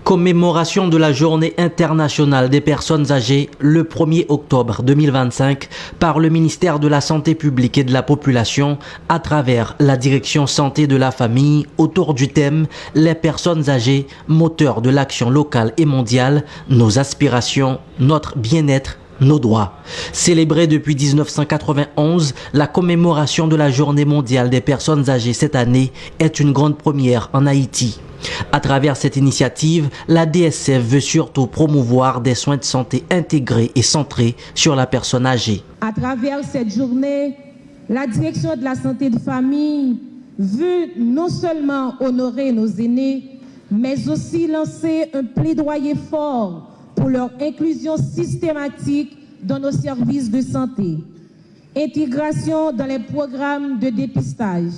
Commémoration de la Journée internationale des personnes âgées le 1er octobre 2025 par le ministère de la Santé publique et de la Population à travers la Direction Santé de la Famille autour du thème « Les personnes âgées, moteur de l'action locale et mondiale, nos aspirations, notre bien-être ». Nos droits. Célébrée depuis 1991, la commémoration de la Journée mondiale des personnes âgées cette année est une grande première en Haïti. À travers cette initiative, la DSF veut surtout promouvoir des soins de santé intégrés et centrés sur la personne âgée. À travers cette journée, la Direction de la Santé de Famille veut non seulement honorer nos aînés, mais aussi lancer un plaidoyer fort pour leur inclusion systématique dans nos services de santé. Intégration dans les programmes de dépistage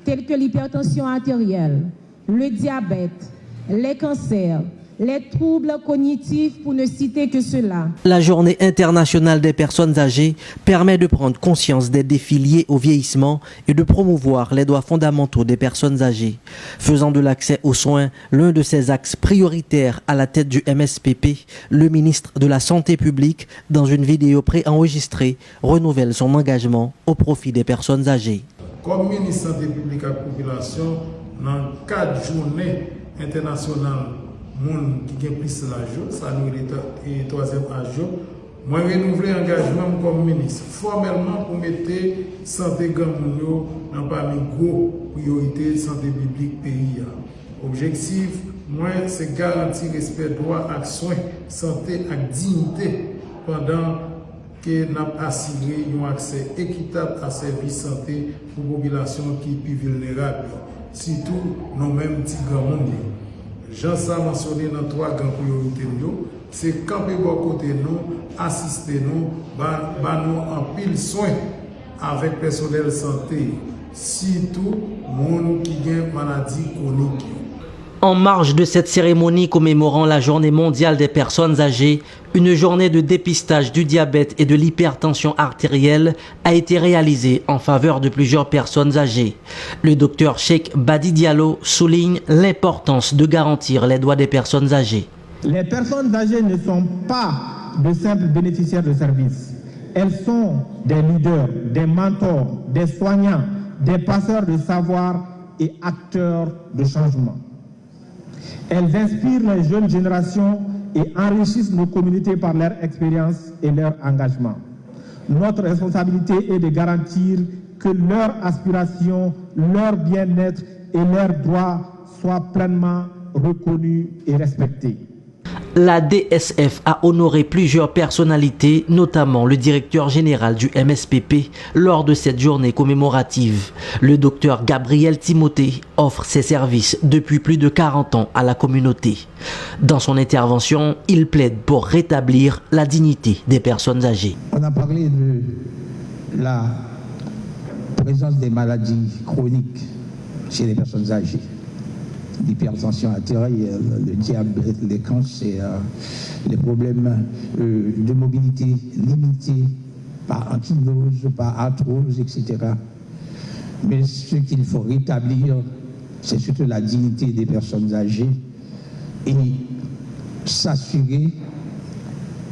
tels que l'hypertension artérielle, le diabète, les cancers, les troubles cognitifs pour ne citer que cela. La Journée internationale des personnes âgées permet de prendre conscience des défis liés au vieillissement et de promouvoir les droits fondamentaux des personnes âgées, faisant de l'accès aux soins l'un de ses axes prioritaires à la tête du MSPP. Le ministre de la Santé publique, dans une vidéo préenregistrée, renouvelle son engagement au profit des personnes âgées. Comme ministre de la Santé publique et de la Population, dans 4 journées internationales, monde qui a plus l'âge, ça nous est le 3e âge. Moi, renouveler l'engagement comme ministre, formellement pour mettre santé gamounio dans parmi les gros priorités de santé publique pays. Objectif, moi, c'est garantir respect droit à soins, santé et dignité pendant que nous avons assuré un accès équitable à services de santé pour la population qui est plus vulnérable, surtout nous-mêmes petits gamounio. Jean ça mentionné dans 3 grandes priorités, c'est camper bon côté nous, assister nous, nous en pile soin avec personnel santé, surtout gens qui ont une maladie chronique. En marge de cette cérémonie commémorant la Journée mondiale des personnes âgées, une journée de dépistage du diabète et de l'hypertension artérielle a été réalisée en faveur de plusieurs personnes âgées. Le docteur Cheikh Badi Diallo souligne l'importance de garantir les droits des personnes âgées. Les personnes âgées ne sont pas de simples bénéficiaires de services. Elles sont des leaders, des mentors, des soignants, des passeurs de savoir et acteurs de changement. Elles inspirent les jeunes générations et enrichissent nos communautés par leur expérience et leur engagement. Notre responsabilité est de garantir que leurs aspirations, leur bien-être et leurs droits soient pleinement reconnus et respectés. La DSF a honoré plusieurs personnalités, notamment le directeur général du MSPP, lors de cette journée commémorative. Le docteur Gabriel Timothée offre ses services depuis plus de 40 ans à la communauté. Dans son intervention, il plaide pour rétablir la dignité des personnes âgées. On a parlé de la présence des maladies chroniques chez les personnes âgées. L'hypertension artérielle, le diabète, les cancers, les problèmes de mobilité limitée par ankylose, par arthrose, etc. Mais ce qu'il faut rétablir, c'est surtout la dignité des personnes âgées et s'assurer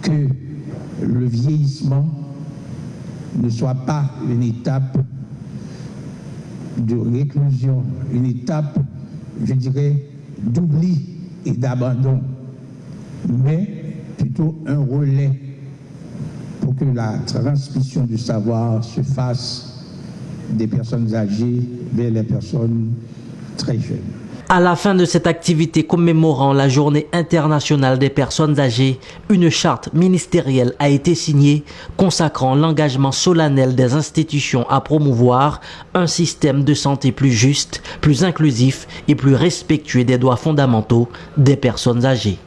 que le vieillissement ne soit pas une étape de réclusion, une étape, je dirais, d'oubli et d'abandon, mais plutôt un relais pour que la transmission du savoir se fasse des personnes âgées vers les personnes très jeunes. À la fin de cette activité commémorant la Journée internationale des personnes âgées, une charte ministérielle a été signée consacrant l'engagement solennel des institutions à promouvoir un système de santé plus juste, plus inclusif et plus respectueux des droits fondamentaux des personnes âgées.